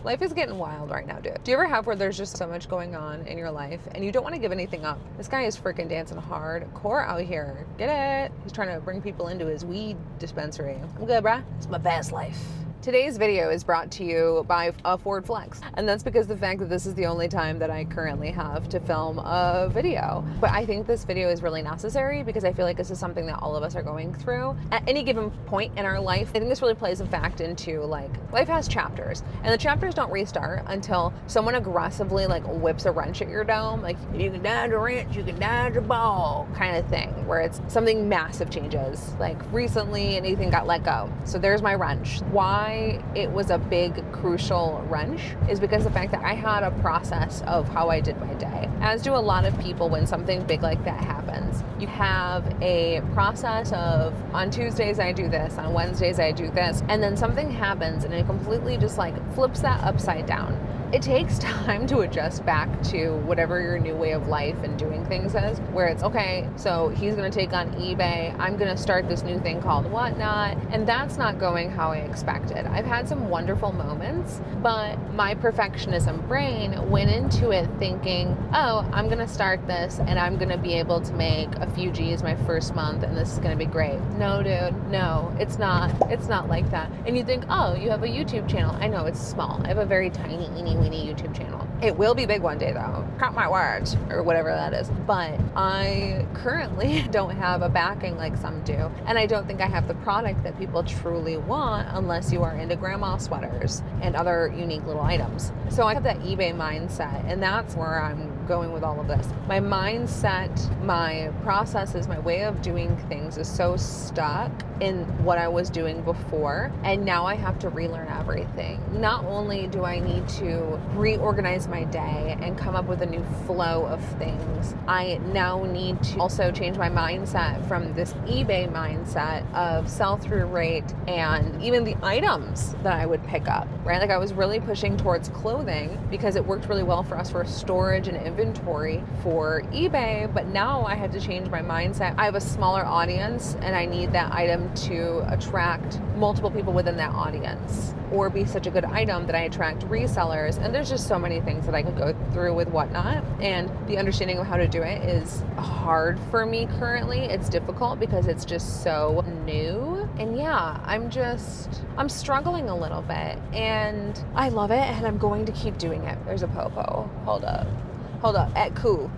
Life is getting wild right now, dude. Do you ever have where there's just so much going on in your life and you don't want to give anything up? This guy is freaking dancing hardcore out here. Get it? He's trying to bring people into his weed dispensary. I'm good, bruh. It's my best life. Today's video is brought to you by a Ford Flex, and that's because the fact that this is the only time that I currently have to film a video. But I think this video is really necessary because I feel like this is something that all of us are going through at any given point in our life. I think this really plays a fact into, like, life has chapters, and the chapters don't restart until someone aggressively like whips a wrench at your dome, like, you can dodge a wrench, you can dodge a ball kind of thing, where it's something massive changes. Like recently anything got let go, so there's my wrench. Why it was a big crucial wrench is because the fact that I had a process of how I did my day, as do a lot of people when something big like that happens. You have a process of, on Tuesdays I do this, on Wednesdays I do this, and then something happens and it completely just like flips that upside down. It takes time to adjust back to whatever your new way of life and doing things is, where it's, okay, so he's gonna take on eBay, I'm gonna start this new thing called whatnot, and that's not going how I expected. I've had some wonderful moments, but my perfectionism brain went into it thinking, oh, I'm gonna start this and I'm gonna be able to make a few G's my first month and this is gonna be great. No, dude, no, it's not like that. And you think, oh, you have a YouTube channel. I know it's small. I have a very tiny, weeny YouTube channel. It will be big one day though. Count my words, or whatever that is. But I currently don't have a backing like some do. And I don't think I have the product that people truly want unless you are into grandma sweaters and other unique little items. So I have that eBay mindset, and that's where I'm going with all of this. My mindset, my processes, my way of doing things is so stuck in what I was doing before, and now I have to relearn everything. Not only do I need to reorganize my day and come up with a new flow of things, I now need to also change my mindset from this eBay mindset of sell-through rate and even the items that I would pick up, right? Like I was really pushing towards clothing because it worked really well for us for storage and inventory for eBay, but now I had to change my mindset. I have a smaller audience and I need that item to attract multiple people within that audience, or be such a good item that I attract resellers. And there's just so many things that I could go through with whatnot, and the understanding of how to do it is hard for me currently. It's difficult because it's just so new, and yeah, I'm struggling a little bit, and I love it, and I'm going to keep doing it. There's a popo. Hold up, act cool.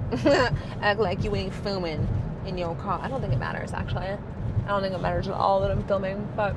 Act like you ain't filming in your car. I don't think it matters, actually. I don't think it matters at all that I'm filming, but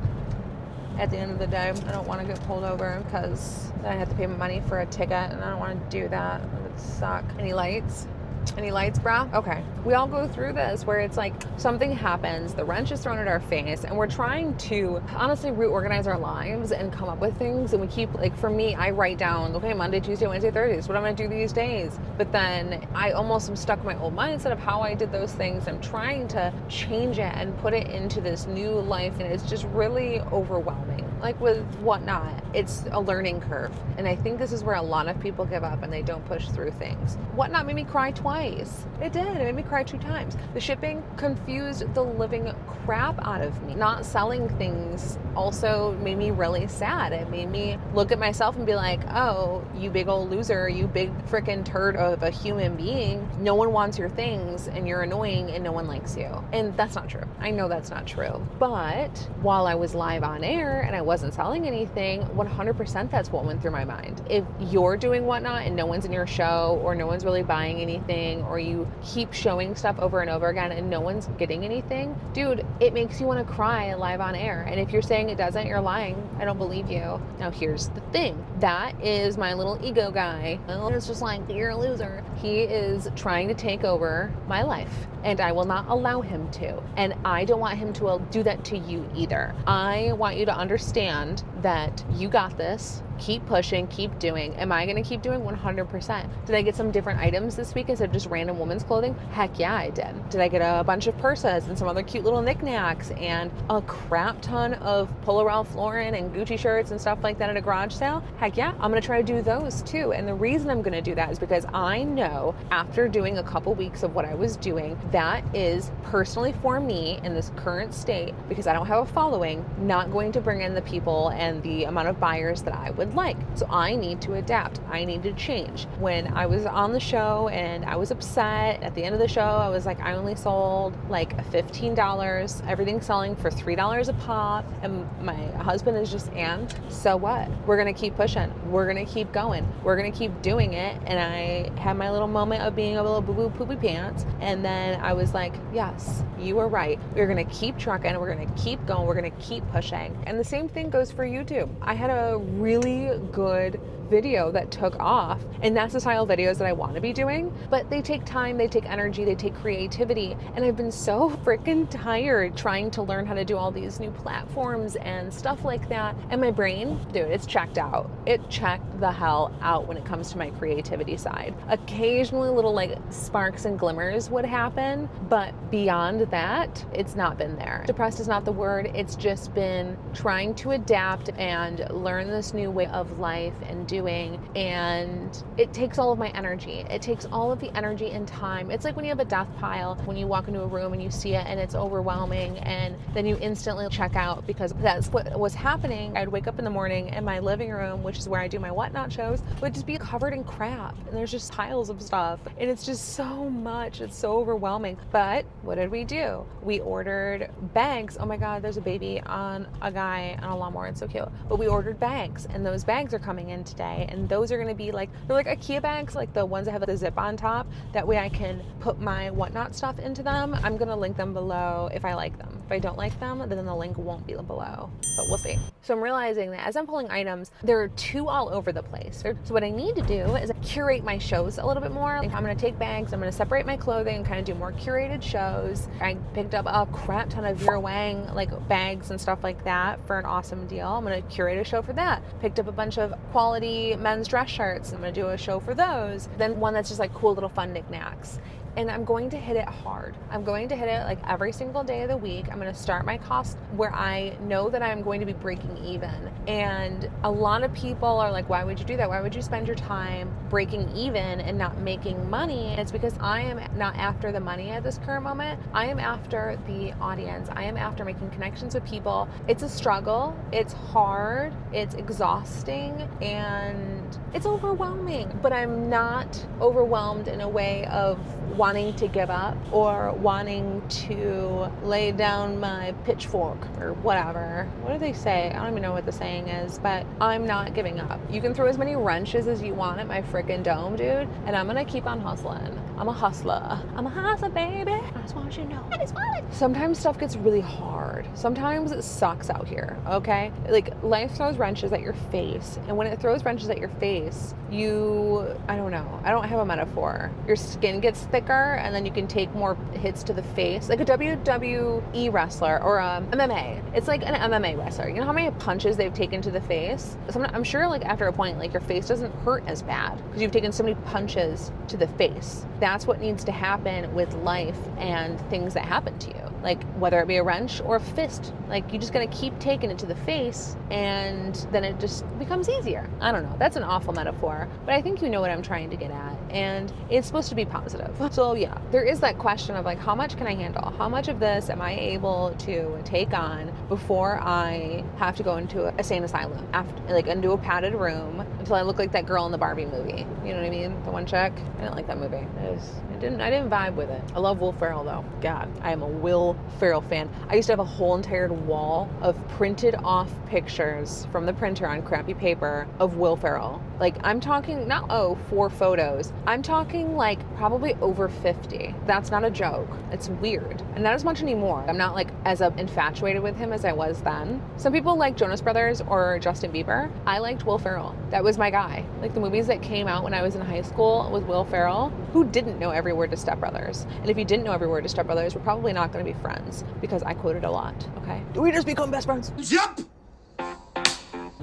at the end of the day, I don't want to get pulled over because then I have to pay money for a ticket, and I don't want to do that. It would suck. Any lights? Any lights, bro? Okay. We all go through this where it's like something happens, the wrench is thrown at our face, and we're trying to honestly reorganize our lives and come up with things. And we keep, like, for me, I write down, okay, Monday, Tuesday, Wednesday, Thursday is what I'm going to do these days. But then I almost am stuck in my old mindset of how I did those things. I'm trying to change it and put it into this new life, and it's just really overwhelming. Like with whatnot, it's a learning curve. And I think this is where a lot of people give up and they don't push through things. Whatnot made me cry twice. It did. It made me cry 2 times. The shipping confused the living crap out of me. Not selling things also made me really sad. It made me look at myself and be like, oh, you big old loser, you big freaking turd of a human being. No one wants your things and you're annoying and no one likes you. And that's not true. I know that's not true. But while I was live on air and I wasn't selling anything, 100% that's what went through my mind. If you're doing whatnot and no one's in your show, or no one's really buying anything, or you keep showing stuff over and over again and no one's getting anything, dude, it makes you want to cry live on air. And if you're saying it doesn't, you're lying. I don't believe you. Now here's the thing. That is my little ego guy. It's just like, you're a loser. He is trying to take over my life, and I will not allow him to. And I don't want him to do that to you either. I want you to understand that you got this. Keep pushing, keep doing. Am I gonna keep doing? 100%. Did I get some different items this week instead of just random women's clothing? Heck yeah, I did. Did I get a bunch of purses and some other cute little knickknacks and a crap ton of Polo Ralph Lauren and Gucci shirts and stuff like that at a garage sale? Heck yeah, I'm gonna try to do those too. And the reason I'm gonna do that is because I know after doing a couple weeks of what I was doing, that is personally for me in this current state, because I don't have a following, not going to bring in the people and the amount of buyers that I would would like. So I need to adapt. I need to change. When I was on the show and I was upset, at the end of the show, I was like, I only sold like $15, everything's selling for $3 a pop. And my husband is just, and so what? We're going to keep pushing. We're going to keep going. We're going to keep doing it. And I had my little moment of being a little boo-boo poopy pants. And then I was like, yes, you were right. We're going to keep trucking. We're going to keep going. We're going to keep pushing. And the same thing goes for YouTube. I had a really good video that took off, and that's the style of videos that I want to be doing, but they take time, they take energy, they take creativity, and I've been so freaking tired trying to learn how to do all these new platforms and stuff like that, and my brain, dude, it's checked out. It checked the hell out when it comes to my creativity side. Occasionally little like sparks and glimmers would happen, but beyond that, it's not been there. Depressed is not the word. It's just been trying to adapt and learn this new way of life and doing, and it takes all of my energy. It takes all of the energy and time. It's like when you have a death pile, when you walk into a room and you see it and it's overwhelming, and then you instantly check out, because that's what was happening. I'd wake up in the morning and my living room, which is where I do my whatnot shows, would just be covered in crap, and there's just piles of stuff, and it's just so much. It's so overwhelming. But what did we do? We ordered bags. Oh my God, there's a baby on a guy on a lawnmower. It's so cute. But we ordered bags, and those bags are coming in today. And those are going to be like, they're like IKEA bags, like the ones that have the zip on top. That way I can put my whatnot stuff into them. I'm going to link them below if I like them. If I don't like them, then the link won't be below, but we'll see. So I'm realizing that as I'm pulling items, they're too all over the place. So what I need to do is curate my shows a little bit more. Like, I'm going to take bags, I'm going to separate my clothing and kind of do more curated shows. I picked up a crap ton of Vera Wang like bags and stuff like that for an awesome deal. I'm going to curate a show for that. Picked up a bunch of quality men's dress shirts. I'm going to do a show for those. Then one that's just like cool little fun knickknacks. And I'm going to hit it hard. I'm going to hit it like every single day of the week. I'm going to start my cost where I know that I'm going to be breaking even. And a lot of people are like, why would you do that? Why would you spend your time breaking even and not making money? And it's because I am not after the money at this current moment. I am after the audience. I am after making connections with people. It's a struggle. It's hard. It's exhausting. And it's overwhelming. But I'm not overwhelmed in a way of wanting to give up or wanting to lay down my pitchfork or whatever. What do they say? I don't even know what the saying is, but I'm not giving up. You can throw as many wrenches as you want at my freaking dome, dude, and I'm gonna keep on hustling. I'm a hustler. I'm a hustler, baby. I just want you to know. That is fun. Sometimes stuff gets really hard. Sometimes it sucks out here, okay? Like, life throws wrenches at your face, and when it throws wrenches at your face, I don't know. I don't have a metaphor. Your skin gets thicker, and then you can take more hits to the face. Like a WWE wrestler or a MMA. It's like an MMA wrestler. You know how many punches they've taken to the face? I'm sure like after a point, like your face doesn't hurt as bad because you've taken so many punches to the face. That's what needs to happen with life and things that happen to you. Like whether it be a wrench or a fist, like you just gotta keep taking it to the face, and then it just becomes easier. I don't know. That's an awful metaphor, but I think you know what I'm trying to get at, and it's supposed to be positive. So yeah, there is that question of like, how much can I handle? How much of this am I able to take on before I have to go into a sane asylum, into a padded room until I look like that girl in the Barbie movie? You know what I mean? The one chick. I didn't like that movie. I didn't vibe with it. I love Will Ferrell though. God, I am a Will Ferrell fan. I used to have a whole entire wall of printed off pictures from the printer on crappy paper of Will Ferrell. Like, I'm talking not 4 photos. I'm talking like probably over 50. That's not a joke. It's weird. And not as much anymore. I'm not like as infatuated with him as I was then. Some people like Jonas Brothers or Justin Bieber. I liked Will Ferrell. That was my guy. Like the movies that came out when I was in high school with Will Ferrell. Who didn't know every word to Step Brothers? And if you didn't know every word to Step Brothers, we're probably not going to be friends because I quoted a lot. Okay? Do we just become best friends? Yep!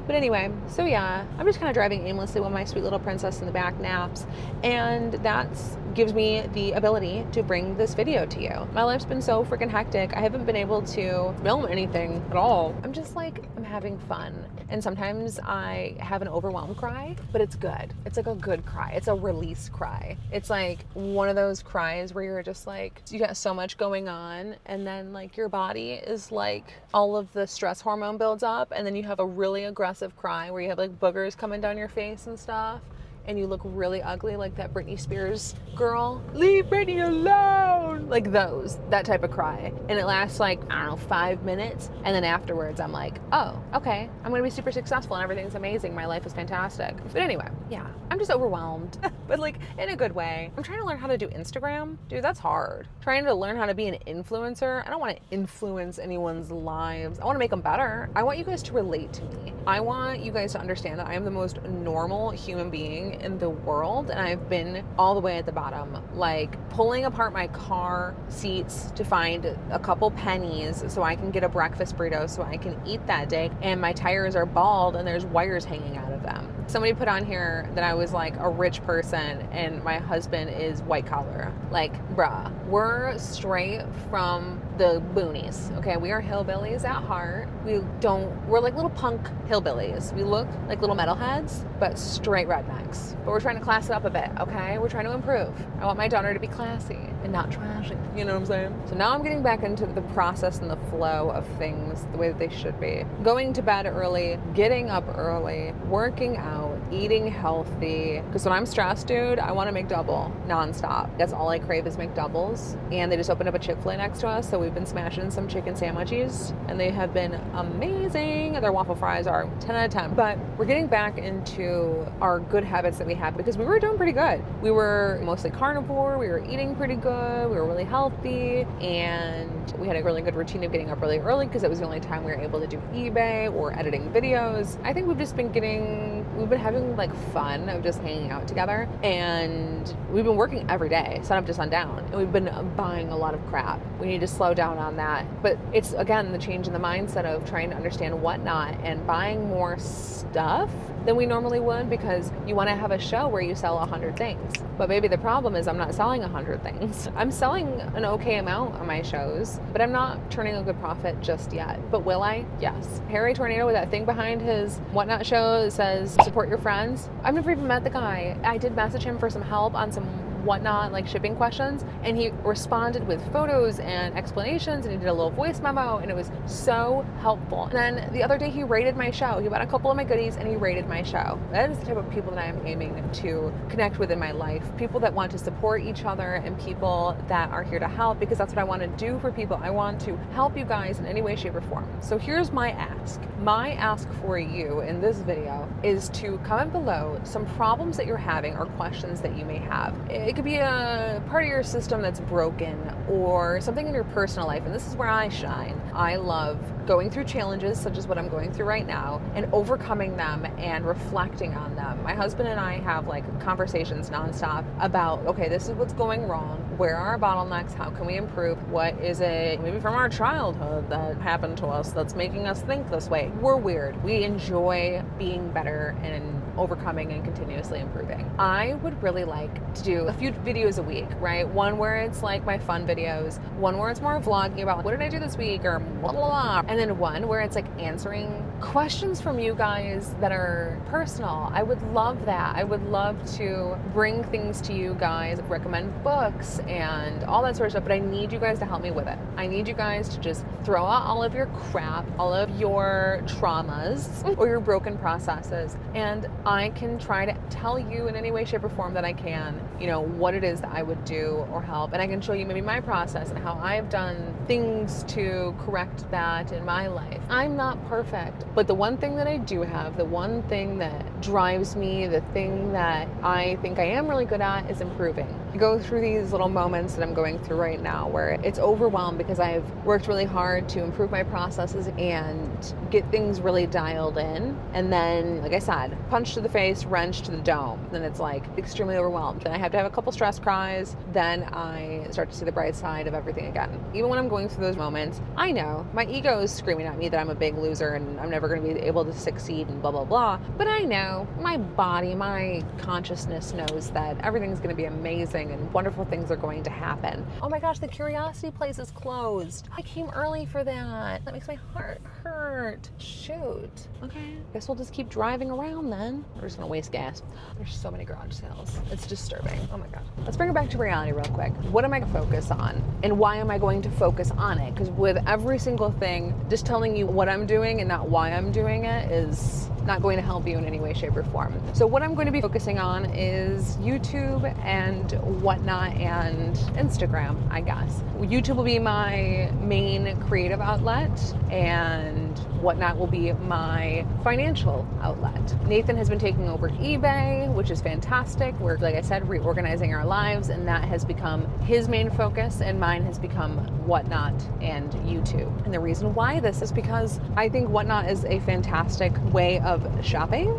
But anyway, so yeah, I'm just kind of driving aimlessly while my sweet little princess in the back naps, and that gives me the ability to bring this video to you. My life's been so freaking hectic. I haven't been able to film anything at all. I'm just like, I'm having fun. And sometimes I have an overwhelmed cry, but it's good. It's like a good cry. It's a release cry. It's like one of those cries where you're just like, you got so much going on, and then like your body is like, all of the stress hormone builds up, and then you have a really aggressive massive cry where you have like boogers coming down your face and stuff, and you look really ugly like that Britney Spears girl. Leave Britney alone! Like that type of cry. And it lasts like, I don't know, 5 minutes. And then afterwards I'm like, oh, okay, I'm gonna be super successful and everything's amazing. My life is fantastic. But anyway, yeah, I'm just overwhelmed, but like in a good way. I'm trying to learn how to do Instagram. Dude, that's hard. Trying to learn how to be an influencer. I don't want to influence anyone's lives. I want to make them better. I want you guys to relate to me. I want you guys to understand that I am the most normal human being in the world, and I've been all the way at the bottom, like pulling apart my car seats to find a couple pennies so I can get a breakfast burrito so I can eat that day, and my tires are bald and there's wires hanging out of them. Somebody put on here that I was like a rich person and my husband is white collar. Like, bruh, we're straight from the boonies, okay? We are hillbillies at heart. We're like little punk hillbillies. We look like little metalheads, but straight rednecks. But we're trying to class it up a bit, okay? We're trying to improve. I want my daughter to be classy and not trashy. You know what I'm saying? So now I'm getting back into the process and the flow of things the way that they should be. Going to bed early, getting up early, working out, eating healthy. Because when I'm stressed, dude, I want to make double nonstop. That's all I crave is McDoubles. And they just opened up a Chick-fil-A next to us, so we've been smashing some chicken sandwiches, and they have been amazing. Their waffle fries are 10 out of 10. But we're getting back into our good habits that we had because we were doing pretty good. We were mostly carnivore. We were eating pretty good. We were really healthy, and we had a really good routine of getting up really early because it was the only time we were able to do eBay or editing videos. I think we've been having like fun of just hanging out together, and we've been working every day, sun up to sundown, and we've been buying a lot of crap. We need to slow down on that. But it's, again, the change in the mindset of trying to understand whatnot and buying more stuff than we normally would, because you want to have a show where you sell 100 things. But maybe the problem is I'm not selling 100 things. I'm selling an okay amount on my shows, but I'm not turning a good profit just yet. But will I? Yes. Harry Tornado with that thing behind his Whatnot show that says support your friends. I've never even met the guy. I did message him for some help on some Whatnot like shipping questions, and he responded with photos and explanations, and he did a little voice memo, and it was so helpful. And then the other day he rated my show. He bought a couple of my goodies and he rated my show. That is the type of people that I'm aiming to connect with in my life. People that want to support each other and people that are here to help, because that's what I want to do for people. I want to help you guys in any way, shape, or form. So here's my ask. My ask for you in this video is to comment below some problems that you're having or questions that you may have. It could be a part of your system that's broken or something in your personal life, and this is where I shine. I love going through challenges such as what I'm going through right now and overcoming them and reflecting on them. My husband and I have like conversations nonstop about, okay, this is what's going wrong. Where are our bottlenecks? How can we improve? What is it maybe from our childhood that happened to us that's making us think this way? We're weird. We enjoy being better and overcoming and continuously improving. I would really like to do a few videos a week, right? One where it's like my fun videos, one where it's more vlogging about what did I do this week or blah, blah, blah. And then one where it's like answering questions from you guys that are personal. I would love that. I would love to bring things to you guys, recommend books and all that sort of stuff, but I need you guys to help me with it. I need you guys to just throw out all of your crap, all of your traumas or your broken processes, and I can try to tell you in any way, shape, or form that I can, you know, what it is that I would do or help, and I can show you maybe my process and how I've done things to correct that in my life. I'm not perfect, but the one thing that I do have, the one thing that drives me, the thing that I think I am really good at is improving. I go through these little moments that I'm going through right now where it's overwhelmed because I've worked really hard to improve my processes and get things really dialed in, and then, like I said, punch to the face, wrench to the dome. Then it's like extremely overwhelmed. Then I have to have a couple stress cries. Then I start to see the bright side of everything again. Even when I'm going through those moments, I know my ego is screaming at me that I'm a big loser and I'm never going to be able to succeed and blah, blah, blah. But I know my body, my consciousness knows that everything's going to be amazing and wonderful things are going to happen. Oh my gosh, the Curiosity place is closed. I came early for that. That makes my heart hurt. Shoot. Okay. Guess we'll just keep driving around then. We're just gonna waste gas. There's so many garage sales. It's disturbing. Oh my God. Let's bring it back to reality real quick. What am I gonna focus on? And why am I going to focus on it? Because with every single thing, just telling you what I'm doing and not why I'm doing it is not going to help you in any way, shape, or form. So what I'm going to be focusing on is YouTube and whatnot and Instagram, I guess. YouTube will be my main creative outlet, and whatnot will be my financial outlet. Nathan has been taking over eBay, which is fantastic. We're, like I said, reorganizing our lives, and that has become his main focus, and mine has become whatnot and YouTube. And the reason why this is because I think whatnot is a fantastic way of shopping,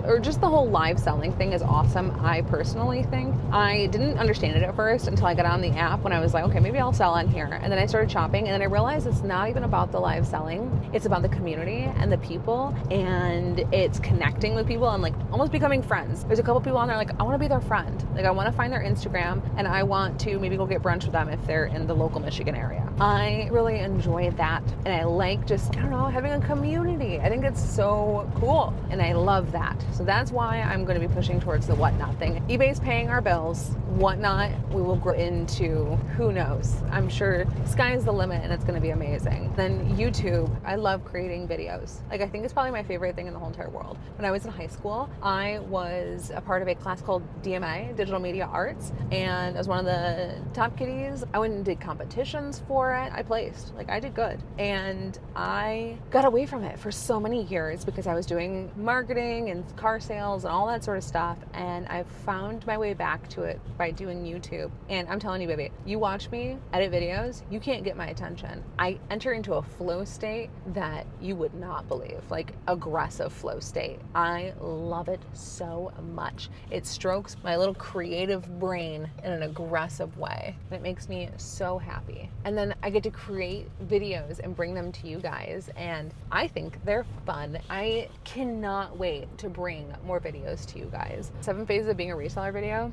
or just the whole live selling thing is awesome. I personally think I didn't understand it at first until I got on the app, when I was like, okay, maybe I'll sell on here. And then I started shopping, and then I realized it's not even about the live selling. It's about the community and the people, and it's connecting with people and like almost becoming friends. There's a couple people on there like, I want to be their friend. Like, I want to find their Instagram and I want to maybe go get brunch with them if they're in the local Michigan area. I really enjoy that, and I like just, I don't know, having a community. I think it's so cool, and I love that. So that's why I'm going to be pushing towards the whatnot thing. eBay's paying our bills. Whatnot, we will grow into, who knows? I'm sure sky's the limit, and it's going to be amazing. Then YouTube, I love creating videos. Like, I think it's probably my favorite thing in the whole entire world. When I was in high school, I was a part of a class called DMA, Digital Media Arts, and I was one of the top kiddies. I went and did competitions for it. I placed, like, I did good. And I got away from it for so many years because I was doing marketing and car sales and all that sort of stuff. And I found my way back to it by doing YouTube. And I'm telling you, baby, you watch me edit videos, you can't get my attention. I enter into a flow state that you would not believe, like aggressive flow state. I love it so much. It strokes my little creative brain in an aggressive way. And it makes me so happy. And then I get to create videos and bring them to you guys, and I think they're fun. I cannot wait to bring more videos to you guys. 7 Phases of Being a Reseller video.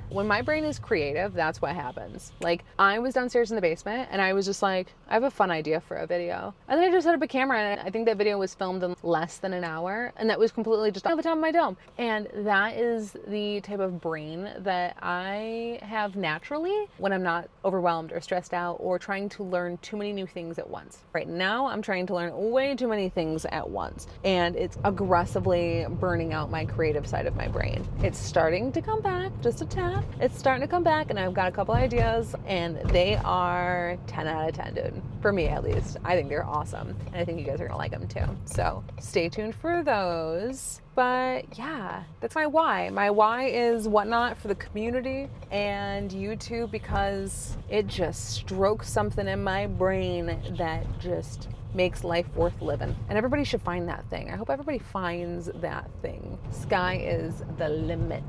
When my brain is creative, that's what happens. Like, I was downstairs in the basement and I was just like, I have a fun idea for a video. And then I just set up a camera, and I think that video was filmed in less than an hour, and that was completely just off the top of my dome. And that is the type of brain that I have naturally when I'm not overwhelmed or stressed out or trying to learn too many new things at once. Right now, I'm trying to learn way too many things at once, and it's aggressively burning out my creative side of my brain. It's starting to come back, just a tad. It's starting to come back, and I've got a couple ideas, and they are 10 out of 10, dude. For me, at least. I think they're awesome, and I think you guys are gonna like them too. So stay tuned for those. But yeah, that's my why. My why is whatnot for the community, and YouTube because it just strokes something in my brain that just makes life worth living. And everybody should find that thing. I hope everybody finds that thing. Sky is the limit.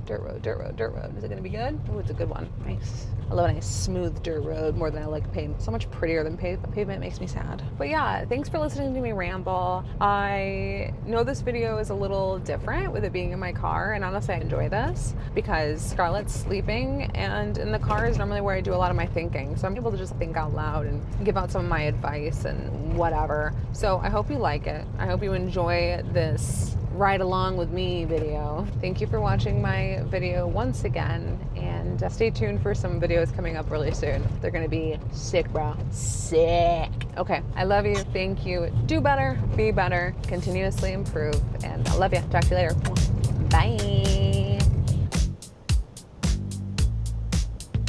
Dirt road, dirt road, dirt road. Is it gonna be good? Oh, it's a good one. Nice. I love a nice smooth dirt road more than I like pavement. So much prettier than pavement. Pavement makes me sad. But yeah, thanks for listening to me ramble. I know this video is a little different with it being in my car, and honestly I enjoy this because Scarlett's sleeping, and in the car is normally where I do a lot of my thinking. So I'm able to just think out loud and give out some of my advice and whatever. So I hope you like it. I hope you enjoy this ride along with me video. Thank you for watching my video once again, and stay tuned for some videos coming up really soon. They're gonna be sick, bro. Sick. Okay, I love you. Thank you. Do better, be better, continuously improve, and I love you. Talk to you later. Bye.